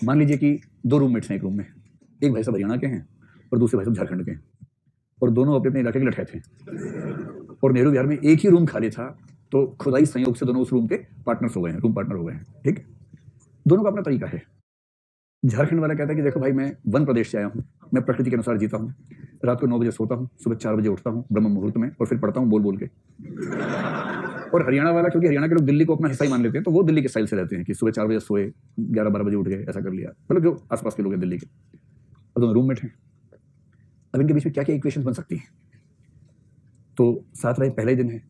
मान लीजिए कि दो रूममेट्स हैं एक रूम में, एक भाई साहब हरियाणा के हैं और दूसरे भाई साहब झारखंड के हैं, और दोनों अपने अपने इलाके के लठे थे, और नेहरू विहार में एक ही रूम खाली था, तो खुदाई संयोग से दोनों उस रूम के पार्टनर्स हो गए हैं, रूम पार्टनर हो गए हैं। ठीक, दोनों का अपना तरीका है। झारखंड वाला कहता है कि देखो भाई, मैं वन प्रदेश से आया हूँ, मैं प्रकृति के अनुसार जीता हूँ, रात को 9 बजे सोता हूँ, सुबह 4 बजे उठता हूँ ब्रह्म मुहूर्त में, और फिर पढ़ता हूँ बोल बोल के। और हरियाणा वाला, क्योंकि हरियाणा के लोग दिल्ली को अपना हिस्सा ही मान लेते हैं, तो वो दिल्ली के स्टाइल से रहते हैं कि सुबह 4 बजे सोए, 11-12 बजे उठ गए, ऐसा कर लिया, मतलब जो आसपास के लोग हैं दिल्ली के। अब दोनों रूममेट हैं, अब इनके बीच में क्या क्या इक्वेशन बन सकती हैं। तो साथ रहे, पहले दिन है,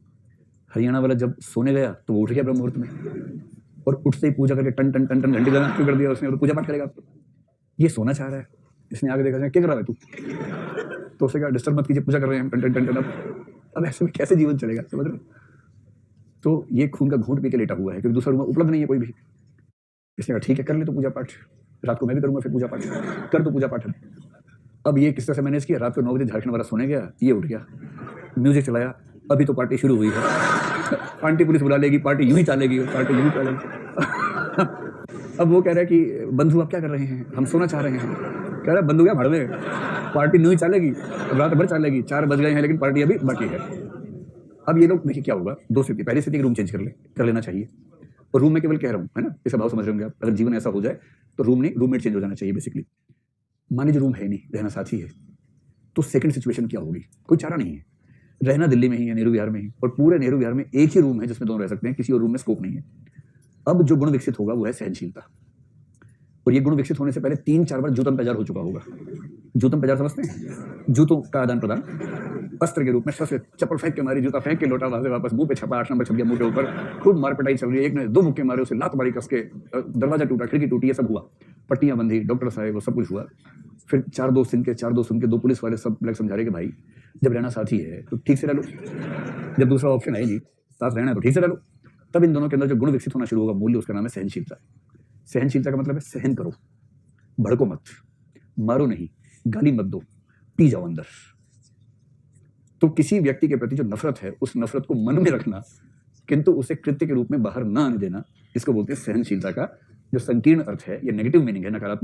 हरियाणा वाला जब सोने गया तो वो उठ गया ब्रह्म मुहूर्त में, और उठते ही पूजा करके टन टन टन टन घंटे लगाना शुरू कर दिया उसने, तो पूजा पाठ करेगा। ये सोना चाह रहा है, इसने आगे देखा, क्या कर रहा है तू, तो उसने कहा डिस्टर्ब मत कीजिए, पूजा कर रहे हैं टन टन टन टन। अब ऐसे में कैसे जीवन चलेगा, समझ रहे। तो ये खून का घूंट पी के लेटा हुआ है, क्योंकि दूसरा रूम उपलब्ध नहीं है कोई भी। इसने कहा ठीक है, कर ले तो पूजा पाठ, रात को मैं भी करूंगा फिर पूजा पाठ, कर दो पूजा पाठ। अब ये किस तरह से मैनेज किया, रात को 9 बजे झारखंड वाला सोने गया, ये उठ गया, म्यूजिक चलाया, अभी तो पार्टी शुरू हुई है, आंटी पुलिस बुला लेगी, पार्टी यूं ही चलेगी, पार्टी यूं ही चलेगी। अब वो कह रहा है कि बंधु आप क्या कर रहे हैं, हम सोना चाह रहे हैं। कह रहा है बंधु क्या भड़वे, पार्टी यूं ही चलेगी, रात भर चलेगी, 4 बज गए हैं लेकिन पार्टी अभी बाकी है। अब ये लोग देखिए क्या होगा, दो स्थिति, पहली स्थिति रूम चेंज कर लेना चाहिए, और रूम में केवल कह रहा हूँ, है ना, इसे भाव समझ रहे होंगे आप। अगर जीवन ऐसा हो जाए तो रूम नहीं, रूममेट चेंज हो जाना चाहिए बेसिकली। मान लीजिए रूम है नहीं, रहना साथी है, तो सेकंड सिचुएशन क्या होगी, कोई चारा नहीं है, रहना दिल्ली में ही है, नेहरू विहार में ही, और पूरे नेहरू विहार में एक ही रूम है जिसमें दोनों रह सकते हैं, किसी और रूम में स्कोप नहीं है। अब जो गुण विकसित होगा वो है सहनशीलता, और ये गुण विकसित होने से पहले 3-4 बार जूतम पेजार हो चुका होगा। जूतम पेजार समझते हैं, जूतों का आदान प्रदान, अस्त्र के रूप में शस्त्र, चप्पल फेंक के मारी, जूता फेंक के लौटा, वहां से वापस मुंह पे छपा, 8 नंबर छप गया मुंह के ऊपर, खूब मारपिटाई चल रही है, एक ने 2 मुक्के मारे, उसे लात मारी कस के, दरवाजा टूटा, खिड़की टूटी, ये सब हुआ, पट्टियां बंधी, डॉक्टर साहब, वो सब कुछ हुआ। फिर 4 दोस्त इनके 2 पुलिस वाले सब लग समझा रहे कि भाई जब रहना साथी है तो ठीक से रह लो, जब दूसरा ऑप्शन है नहीं साथ रहना है तो ठीक से रह लो। तब इन दोनों के अंदर जो गुण विकसित होना शुरू होगा, मूल्य, उसका नाम है सहनशीलता। सहनशीलता का मतलब है सहन करो, भड़को मत, मारो नहीं, गाली मत दो, पी जाओ अंदर। तो किसी व्यक्ति के प्रति जो नफरत है, उस नफरत को मन में रखना, किंतु उसे कृत्य के रूप में बाहर ना आने देना, इसको बोलते हैं सहनशीलता का जो संकीर्ण अर्थ है। ये नेगेटिव मीनिंग है, नकारात्मक